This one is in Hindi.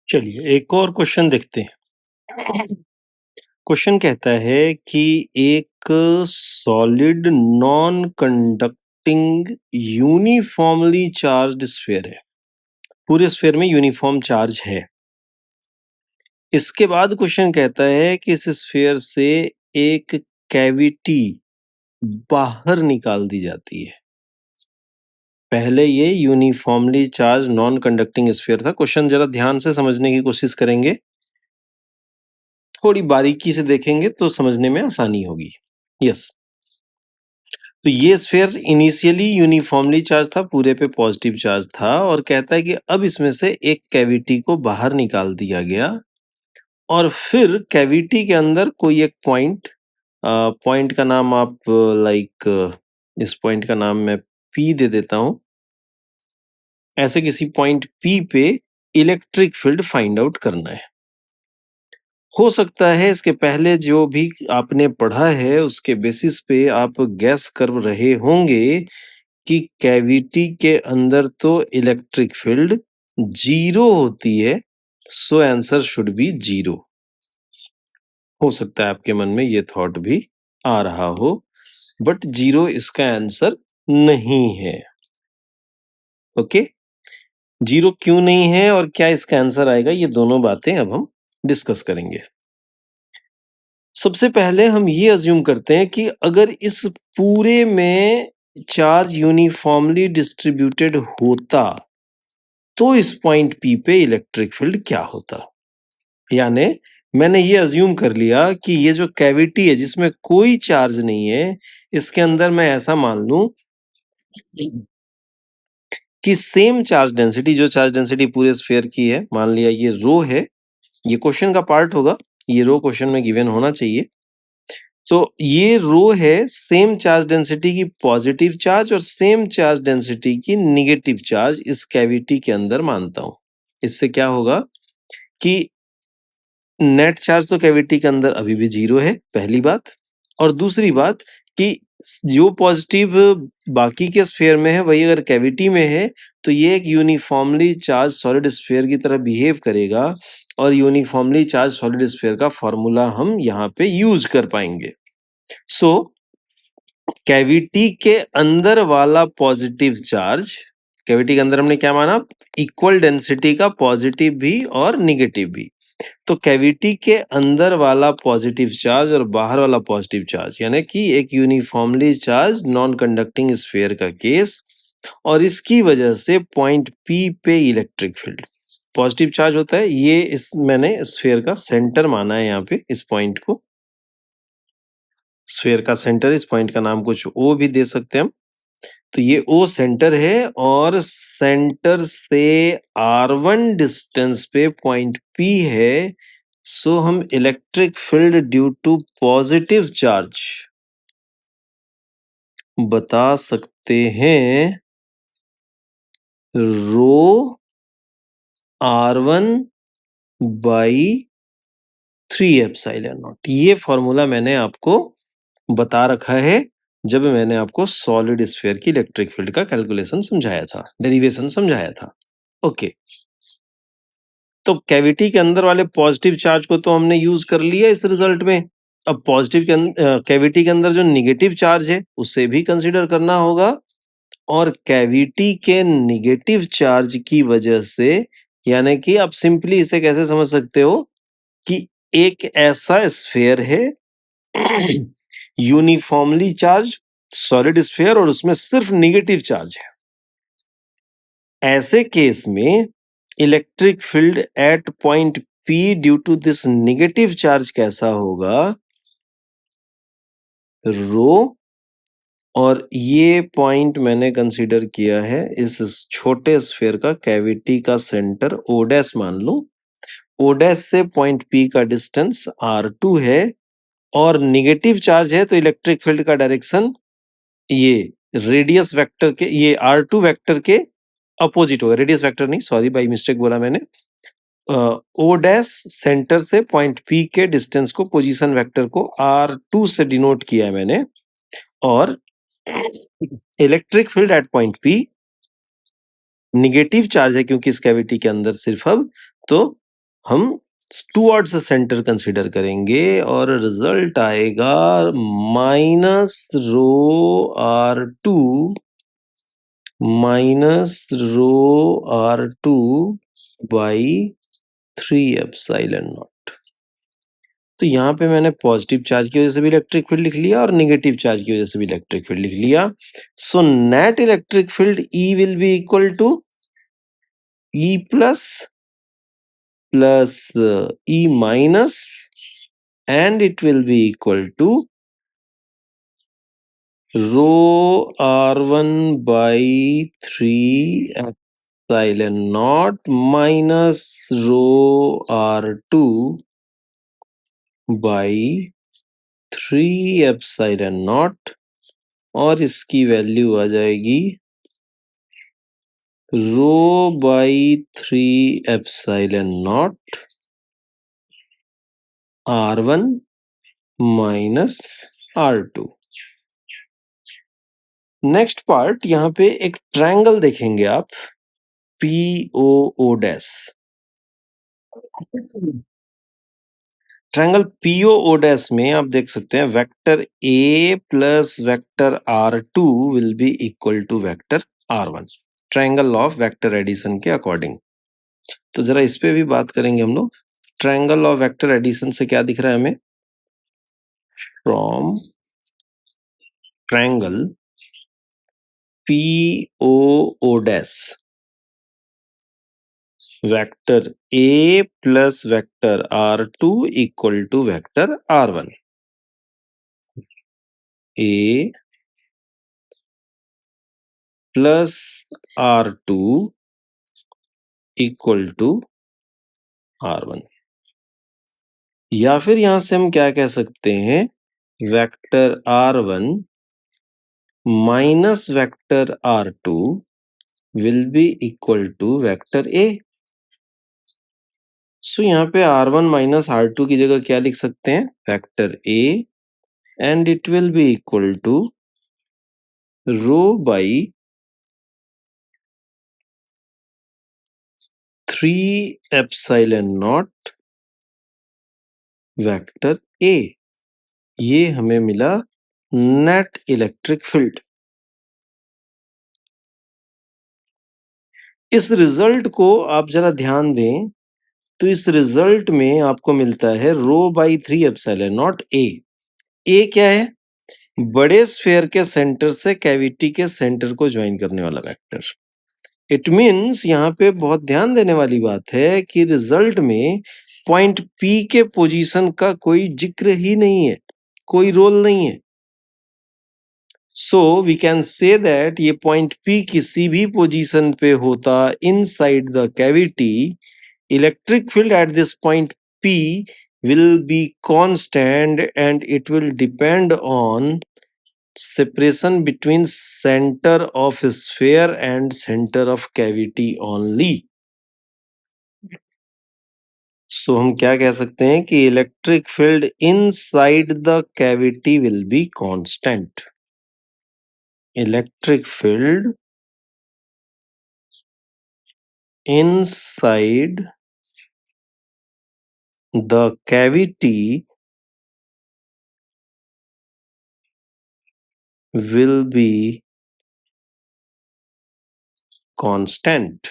चलिए एक और क्वेश्चन देखते हैं। क्वेश्चन कहता है कि एक solid non conducting uniformly charged sphere है। पूरे स्फीयर में यूनिफॉर्म चार्ज है। इसके बाद क्वेश्चन कहता है कि इस स्फीयर से एक कैविटी बाहर निकाल दी जाती है। पहले ये uniformly charge non conducting sphere था। क्वेश्चन जरा ध्यान से समझने की कोशिश करेंगे, थोड़ी बारीकी से देखेंगे तो समझने में आसानी होगी। यस, तो ये स्फीयर इनिशियली यूनिफॉर्मली चार्ज था, पूरे पे पॉजिटिव चार्ज था और कहता है कि अब इसमें से एक कैविटी को बाहर निकाल दिया गया और फिर कैविटी के अंदर कोई एक पॉइंट का नाम आप इस पॉइंट का नाम मैं पी दे देता हूं। ऐसे किसी पॉइंट पी पे इलेक्ट्रिक फील्ड फाइंड आउट करना है। हो सकता है इसके पहले जो भी आपने पढ़ा है उसके बेसिस पे आप गैस कर रहे होंगे कि कैविटी के अंदर तो इलेक्ट्रिक फील्ड 0 होती है, सो आंसर शुड बी 0। हो सकता है आपके मन में ये थॉट भी आ रहा हो, बट 0 इसका आंसर नहीं है। ओके, 0 क्यों नहीं है और क्या इसका आंसर आएगा, ये दोनों बातें अब हम डिस्कस करेंगे। सबसे पहले हम ये अज्यूम करते हैं कि अगर इस पूरे में चार्ज यूनिफॉर्मली डिस्ट्रीब्यूटेड होता तो इस पॉइंट पी पे इलेक्ट्रिक फील्ड क्या होता। यानी मैंने ये अज्यूम कर लिया कि ये जो कैविटी है जिसमें कोई चार्ज नहीं है, इसके अंदर मैं ऐसा मान लूं कि सेम चार्ज डेंसिटी, जो चार्ज डेंसिटी पूरे स्फीयर की है, मान लिया ये रो है, ये क्वेश्चन का पार्ट होगा, ये रो क्वेश्चन में गिवन होना चाहिए। तो ये रो है सेम चार्ज डेंसिटी की पॉजिटिव चार्ज और सेम चार्ज डेंसिटी की निगेटिव चार्ज इस कैविटी के अंदर मानता हूं। इससे क्या होगा कि नेट चार्ज तो कैविटी के अंदर अभी भी 0 है, पहली बात। और दूसरी बात कि जो पॉजिटिव बाकी के स्फीयर में है वही अगर कैविटी में है तो ये एक यूनिफॉर्मली चार्ज सॉलिड स्फीयर की तरह बिहेव करेगा और यूनिफॉर्मली चार्ज सॉलिड स्फीयर का फॉर्मूला हम यहाँ पे यूज कर पाएंगे। सो कैविटी के अंदर वाला पॉजिटिव चार्ज, कैविटी के अंदर हमने क्या माना, इक्वल डेंसिटी का पॉजिटिव भी और निगेटिव भी। तो कैविटी के अंदर वाला पॉजिटिव चार्ज और बाहर वाला पॉजिटिव चार्ज, यानी कि एक uniformly charge non conducting sphere का केस, और इसकी वजह से पॉइंट पी पे इलेक्ट्रिक फील्ड पॉजिटिव चार्ज होता है। ये इस मैंने स्फीयर का सेंटर माना है, यहाँ पे इस पॉइंट को स्फीयर का सेंटर, इस पॉइंट का नाम कुछ ओ भी दे सकते हैं हम। तो ये ओ सेंटर है और सेंटर से R1 डिस्टेंस पे पॉइंट P है। सो हम electric field due to positive charge बता सकते हैं rho R1 by 3 epsilon naught. ये फॉर्मूला मैंने आपको बता रखा है जब मैंने आपको सॉलिड स्फीयर की इलेक्ट्रिक फील्ड का कैलकुलेशन समझाया था, डेरिवेशन समझाया था। ओके, तो कैविटी के अंदर वाले पॉजिटिव चार्ज को तो हमने यूज कर लिया इस रिजल्ट में। अब पॉजिटिव के कैविटी के अंदर जो निगेटिव चार्ज है उसे भी कंसीडर करना होगा और कैविटी के निगेटिव चार्ज की वजह से, यानी कि आप सिंपली इसे कैसे समझ सकते हो कि एक ऐसा स्फीयर है यूनिफॉर्मली चार्ज सॉलिड स्फीयर और उसमें सिर्फ निगेटिव चार्ज है। ऐसे केस में electric field at point P due to this negative charge कैसा होगा, रो, और ये पॉइंट मैंने कंसीडर किया है इस छोटे स्फीयर का, कैविटी का सेंटर O डैश मान लो। O डैश से पॉइंट P का डिस्टेंस R2 है और निगेटिव चार्ज है तो इलेक्ट्रिक फील्ड का डायरेक्शन ये रेडियस वेक्टर के, ये R2 वेक्टर के अपोजिट होगा। रेडियस वेक्टर नहीं, सॉरी बाई मिस्टेक बोला मैंने। ओ डैश सेंटर से पॉइंट P के डिस्टेंस को, पोजीशन वेक्टर को R2 से डिनोट किया है मैंने, और electric field at point P negative charge है क्योंकि इस कैविटी के अंदर सिर्फ अब, तो हम टुवर्ड्स सेंटर कंसीडर करेंगे और रिजल्ट आएगा -ρ r2 -ρ r2 बाई 3 ε0। तो यहाँ पे मैंने पॉजिटिव चार्ज की वजह से भी इलेक्ट्रिक फील्ड लिख लिया और नेगेटिव चार्ज की वजह से भी इलेक्ट्रिक फील्ड लिख लिया। So net electric field E will be equal to E प्लस E minus, and it will be equal to rho r1 by 3 epsilon naught minus rho r2 by 3 epsilon naught, और इसकी वैल्यू आ जाएगी rho by 3 epsilon naught r1 minus r2। Next part, यहाँ पे एक ट्रायंगल देखेंगे आप, POO dash. Triangle POO dash में आप देख सकते हैं vector A plus vector R2 will be equal to vector R1, triangle of vector addition के अकॉर्डिंग। तो जरा इस पे भी बात करेंगे हम लोग। ट्रायंगल ऑफ वेक्टर एडिशन से क्या दिख रहा है हमें? From triangle POO dash, vector A plus vector R2 equal to vector R1। A plus R2 equal to R1, या फिर यहां से हम क्या कह सकते हैं, vector R1 minus vector R2 will be equal to vector A। So यहाँ पे R1 माइनस R2 की जगह क्या लिख सकते हैं, vector A, and it will be equal to rho by 3 epsilon naught vector A। ये हमें मिला नेट इलेक्ट्रिक फील्ड। इस रिजल्ट को आप जरा ध्यान दें, तो इस रिजल्ट में आपको मिलता है row by 3 epsilon naught A। A क्या है? बड़े स्फेयर के सेंटर से कैविटी के सेंटर को ज्वाइन करने वाला वेक्टर। इट मीन्स यहाँ पे बहुत ध्यान देने वाली बात है कि रिजल्ट में पॉइंट P के पोजीशन का कोई जिक्र ही नहीं है, कोई रोल नहीं है। So we can say that ये पॉइंट P किसी भी पोजीशन पे होता inside the cavity, electric field at this point P will be constant and it will depend on separation between center of sphere and center of cavity only। सो हम क्या कह सकते हैं कि electric field inside the cavity will be constant. Electric field inside the cavity will be constant।